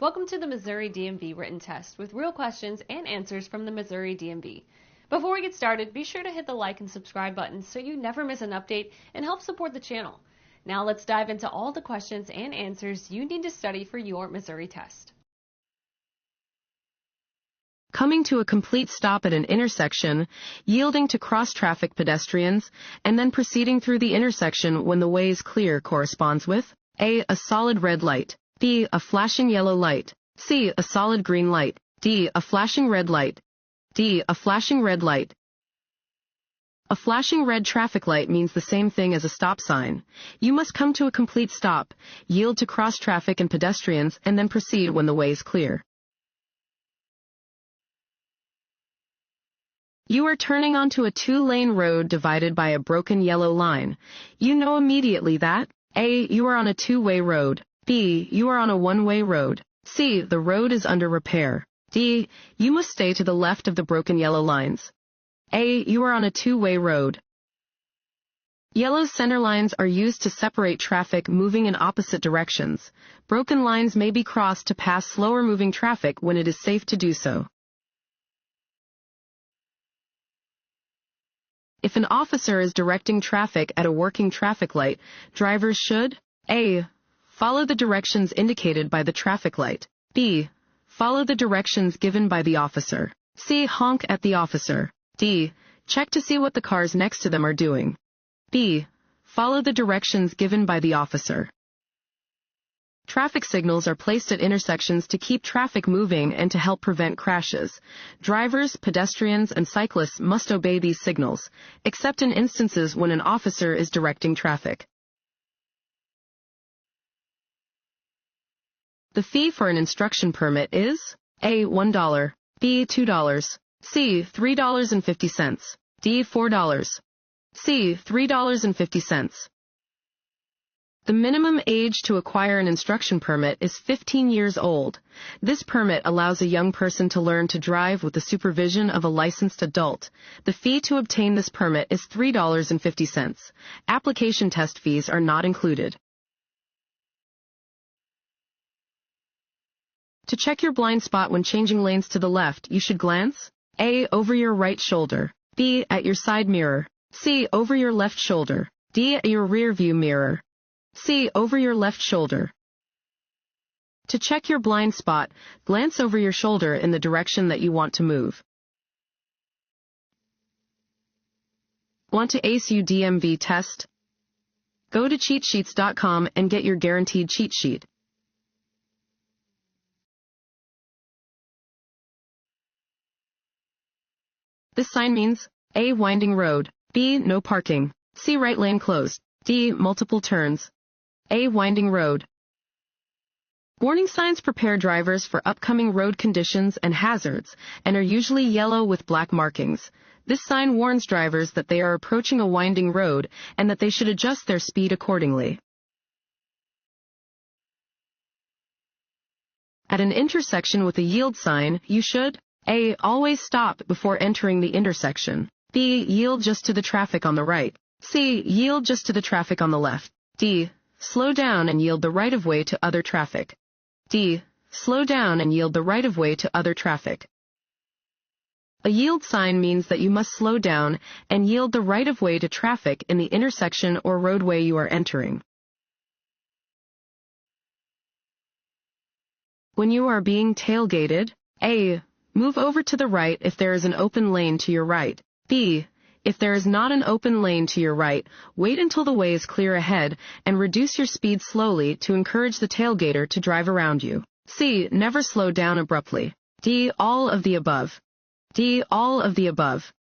Welcome to the Missouri DMV Written Test with real questions and answers from the Missouri DMV. Before we get started, be sure to hit the like and subscribe buttons so you never miss an update and help support the channel. Now let's dive into all the questions and answers you need to study for your Missouri test. Coming to a complete stop at an intersection, yielding to cross-traffic pedestrians, and then proceeding through the intersection when the way is clear corresponds with A. A solid red light, B. A flashing yellow light, C. A solid green light, D. A flashing red light, D. A flashing red light. A flashing red traffic light means the same thing as a stop sign. You must come to a complete stop, yield to cross-traffic and pedestrians, and then proceed when the way is clear. You are turning onto a two-lane road divided by a broken yellow line. You know immediately that A. You are on a two-way road, B. You are on a one-way road, C. The road is under repair, D. You must stay to the left of the broken yellow lines. A. You are on a two-way road. Yellow center lines are used to separate traffic moving in opposite directions. Broken lines may be crossed to pass slower-moving traffic when it is safe to do so. If an officer is directing traffic at a working traffic light, drivers should A. Follow the directions indicated by the traffic light, B. Follow the directions given by the officer, C. Honk at the officer, D. Check to see what the cars next to them are doing, B. Follow the directions given by the officer. Traffic signals are placed at intersections to keep traffic moving and to help prevent crashes. Drivers, pedestrians, and cyclists must obey these signals, except in instances when an officer is directing traffic. The fee for an instruction permit is A. $1, B. $2, C. $3.50, D. $4, C. $3.50. The minimum age to acquire an instruction permit is 15 years old. This permit allows a young person to learn to drive with the supervision of a licensed adult. The fee to obtain this permit is $3.50. Application test fees are not included. To check your blind spot when changing lanes to the left, you should glance A. Over your right shoulder, B. At your side mirror, C. Over your left shoulder, D. At your rear view mirror, C. Over your left shoulder. To check your blind spot, glance over your shoulder in the direction that you want to move. Want to ace your DMV test? Go to cheatsheets.com and get your guaranteed cheat sheet. This sign means A. Winding road, B. No parking, C. Right lane closed, D. Multiple turns. A. Winding road. Warning signs prepare drivers for upcoming road conditions and hazards and are usually yellow with black markings. This sign warns drivers that they are approaching a winding road and that they should adjust their speed accordingly. At an intersection with a yield sign, you should A. Always stop before entering the intersection, B. Yield just to the traffic on the right, C. Yield just to the traffic on the left, D. Slow down and yield the right-of-way to other traffic, D. Slow down and yield the right-of-way to other traffic. A yield sign means that you must slow down and yield the right-of-way to traffic in the intersection or roadway you are entering. When you are being tailgated, A. Move over to the right if there is an open lane to your right, B. If there is not an open lane to your right, wait until the way is clear ahead and reduce your speed slowly to encourage the tailgater to drive around you. C. Never slow down abruptly. D. All of the above. D. All of the above.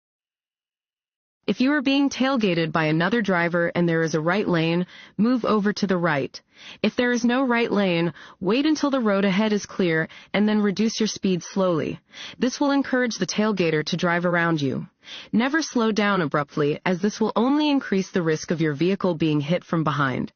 If you are being tailgated by another driver and there is a right lane, move over to the right. If there is no right lane, wait until the road ahead is clear and then reduce your speed slowly. This will encourage the tailgater to drive around you. Never slow down abruptly, as this will only increase the risk of your vehicle being hit from behind.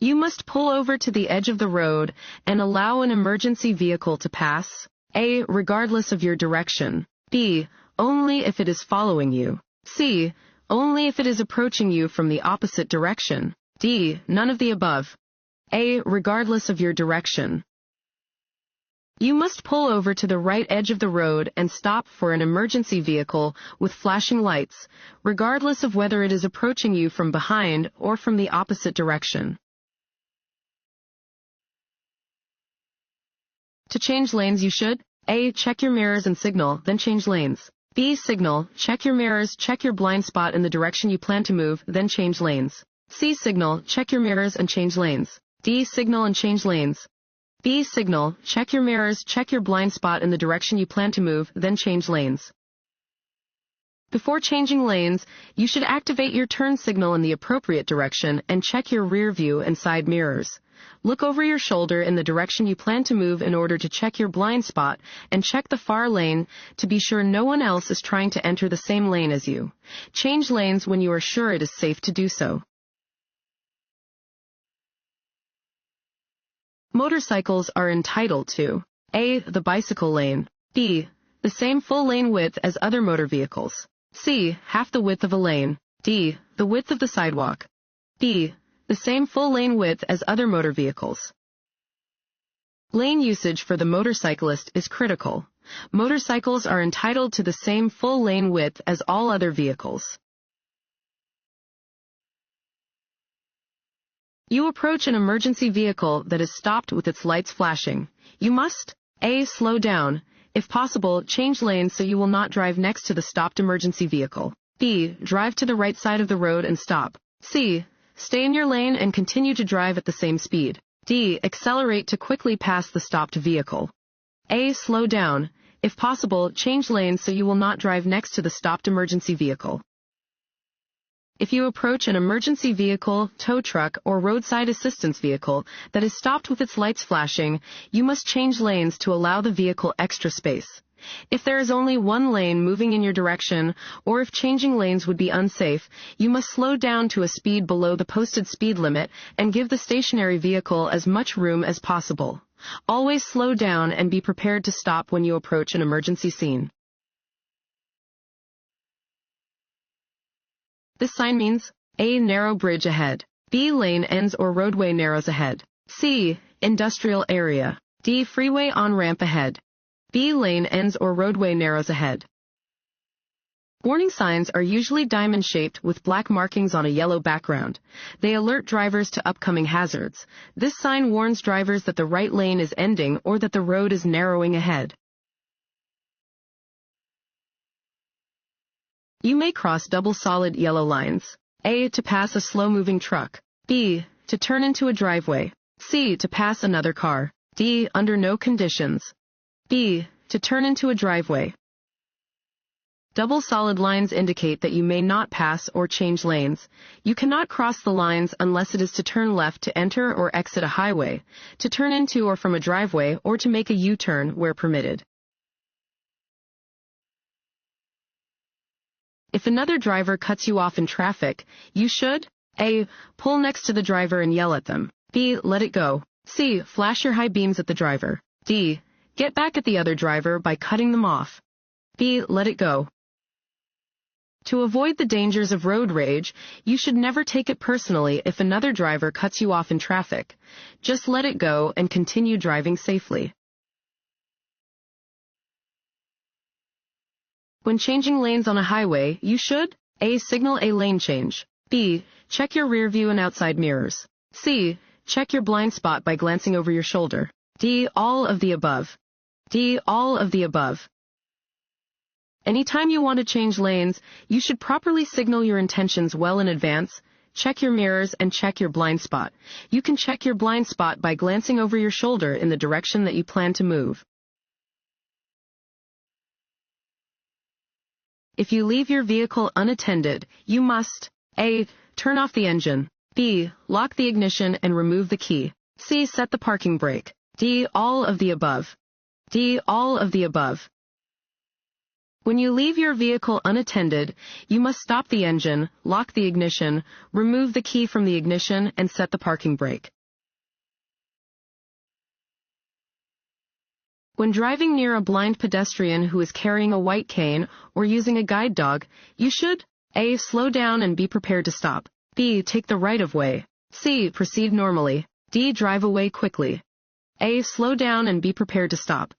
You must pull over to the edge of the road and allow an emergency vehicle to pass. A. Regardless of your direction. B. Only if it is following you. C. Only if it is approaching you from the opposite direction. D. None of the above. A. Regardless of your direction. You must pull over to the right edge of the road and stop for an emergency vehicle with flashing lights, regardless of whether it is approaching you from behind or from the opposite direction. To change lanes, you should A. Check your mirrors and signal, then change lanes. B. Signal, check your mirrors, check your blind spot in the direction you plan to move, then change lanes. C. Signal, check your mirrors and change lanes. D. Signal and change lanes. B. Signal, check your mirrors, check your blind spot in the direction you plan to move, then change lanes. Before changing lanes, you should activate your turn signal in the appropriate direction and check your rear view and side mirrors. Look over your shoulder in the direction you plan to move in order to check your blind spot and check the far lane to be sure no one else is trying to enter the same lane as you. Change lanes when you are sure it is safe to do so. Motorcycles are entitled to A. The bicycle lane. B. The same full lane width as other motor vehicles. C. Half the width of a lane. D. The width of the sidewalk. B. The same full lane width as other motor vehicles. Lane usage for the motorcyclist is critical. Motorcycles are entitled to the same full lane width as all other vehicles. You approach an emergency vehicle that is stopped with its lights flashing. You must A. Slow down. If possible, change lanes so you will not drive next to the stopped emergency vehicle. B. Drive to the right side of the road and stop. C. Stay in your lane and continue to drive at the same speed. D. Accelerate to quickly pass the stopped vehicle. A. Slow down. If possible, change lanes so you will not drive next to the stopped emergency vehicle. If you approach an emergency vehicle, tow truck, or roadside assistance vehicle that is stopped with its lights flashing, you must change lanes to allow the vehicle extra space. If there is only one lane moving in your direction, or if changing lanes would be unsafe, you must slow down to a speed below the posted speed limit and give the stationary vehicle as much room as possible. Always slow down and be prepared to stop when you approach an emergency scene. This sign means A. Narrow bridge ahead. B. Lane ends or roadway narrows ahead. C. Industrial area. D. Freeway on-ramp ahead. B. Lane ends or roadway narrows ahead. Warning signs are usually diamond-shaped with black markings on a yellow background. They alert drivers to upcoming hazards. This sign warns drivers that the right lane is ending or that the road is narrowing ahead. You may cross double solid yellow lines. A. To pass a slow-moving truck. B. To turn into a driveway. C. To pass another car. D. Under no conditions. B. To turn into a driveway. Double solid lines indicate that you may not pass or change lanes. You cannot cross the lines unless it is to turn left to enter or exit a highway, to turn into or from a driveway, or to make a U-turn where permitted. If another driver cuts you off in traffic, you should A. Pull next to the driver and yell at them. B. Let it go. C. Flash your high beams at the driver. D. Get back at the other driver by cutting them off. B. Let it go. To avoid the dangers of road rage, you should never take it personally if another driver cuts you off in traffic. Just let it go and continue driving safely. When changing lanes on a highway, you should A. Signal a lane change. B. Check your rear view and outside mirrors. C. Check your blind spot by glancing over your shoulder. D. All of the above. D. All of the above. Anytime you want to change lanes, you should properly signal your intentions well in advance. Check your mirrors and check your blind spot. You can check your blind spot by glancing over your shoulder in the direction that you plan to move. If you leave your vehicle unattended, you must A. Turn off the engine. B. Lock the ignition and remove the key. C. Set the parking brake. D. All of the above. D. All of the above. When you leave your vehicle unattended, you must stop the engine, lock the ignition, remove the key from the ignition, and set the parking brake. When driving near a blind pedestrian who is carrying a white cane or using a guide dog, you should A. Slow down and be prepared to stop. B. Take the right of way. C. Proceed normally. D. Drive away quickly. A. Slow down and be prepared to stop.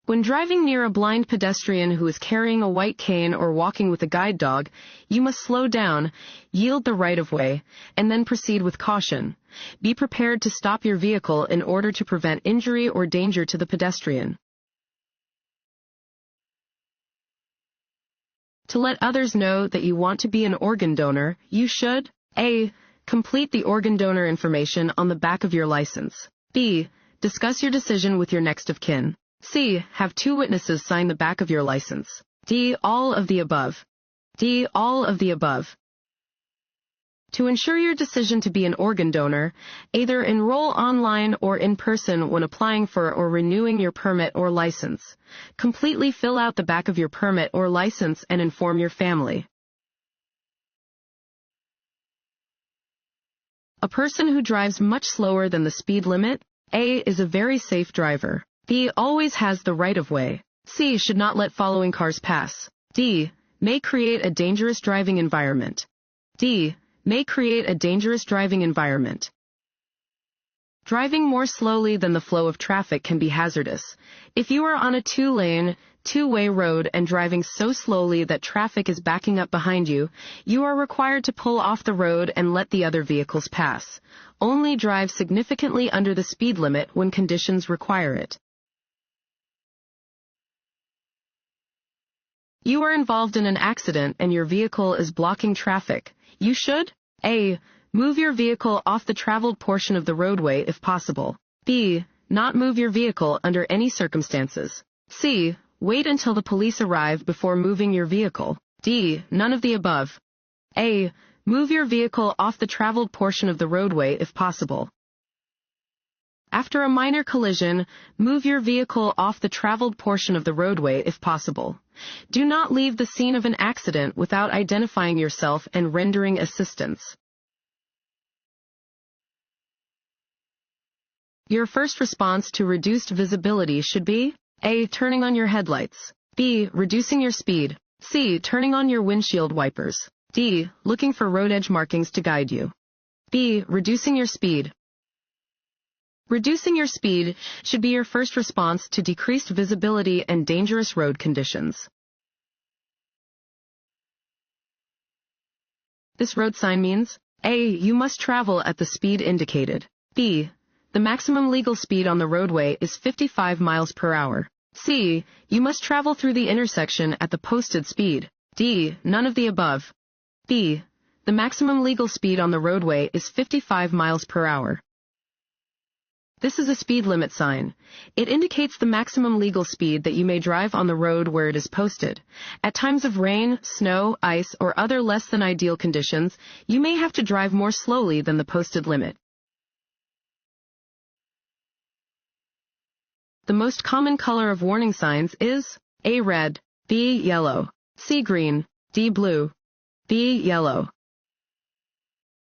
When driving near a blind pedestrian who is carrying a white cane or walking with a guide dog, you must slow down, yield the right-of-way, and then proceed with caution. Be prepared to stop your vehicle in order to prevent injury or danger to the pedestrian. To let others know that you want to be an organ donor, you should A. Complete the organ donor information on the back of your license. B. Discuss your decision with your next of kin. C. Have 2 witnesses sign the back of your license. D. All of the above. D. All of the above. To ensure your decision to be an organ donor, either enroll online or in person when applying for or renewing your permit or license. Completely fill out the back of your permit or license and inform your family. A person who drives much slower than the speed limit, A. is a very safe driver. B. Always has the right-of-way. C. Should not let following cars pass. D. May create a dangerous driving environment. D. May create a dangerous driving environment. Driving more slowly than the flow of traffic can be hazardous. If you are on a 2-lane, 2-way road and driving so slowly that traffic is backing up behind you, you are required to pull off the road and let the other vehicles pass. Only drive significantly under the speed limit when conditions require it. You are involved in an accident and your vehicle is blocking traffic. You should A. Move your vehicle off the traveled portion of the roadway if possible. B. Not move your vehicle under any circumstances. C. Wait until the police arrive before moving your vehicle. D. None of the above. A. Move your vehicle off the traveled portion of the roadway if possible. After a minor collision, move your vehicle off the traveled portion of the roadway if possible. Do not leave the scene of an accident without identifying yourself and rendering assistance. Your first response to reduced visibility should be A. Turning on your headlights. B. Reducing your speed. C. Turning on your windshield wipers. D. Looking for road edge markings to guide you. B. Reducing your speed. Reducing your speed should be your first response to decreased visibility and dangerous road conditions. This road sign means A. You must travel at the speed indicated. B. The maximum legal speed on the roadway is 55 miles per hour. C. You must travel through the intersection at the posted speed. D. None of the above. B. The maximum legal speed on the roadway is 55 miles per hour. This is a speed limit sign. It indicates the maximum legal speed that you may drive on the road where it is posted. At times of rain, snow, ice, or other less than ideal conditions, you may have to drive more slowly than the posted limit. The most common color of warning signs is A. Red, B. Yellow, C. Green, D. Blue, B. Yellow.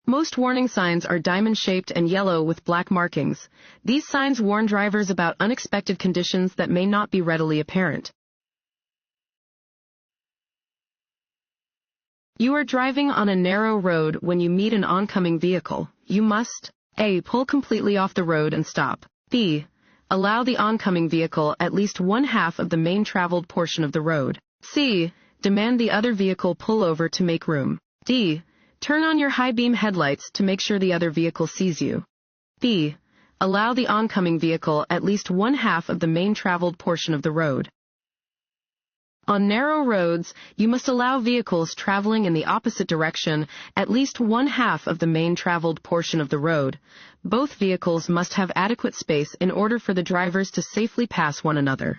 Most warning signs are diamond-shaped and yellow with black markings. These signs warn drivers about unexpected conditions that may not be readily apparent. You are driving on a narrow road when you meet an oncoming vehicle. You must A. Pull completely off the road and stop. B. Allow the oncoming vehicle at least 1/2 of the main traveled portion of the road. C. Demand the other vehicle pull over to make room. D. Turn on your high-beam headlights to make sure the other vehicle sees you. B. Allow the oncoming vehicle at least 1/2 of the main traveled portion of the road. On narrow roads, you must allow vehicles traveling in the opposite direction at least 1/2 of the main traveled portion of the road. Both vehicles must have adequate space in order for the drivers to safely pass one another.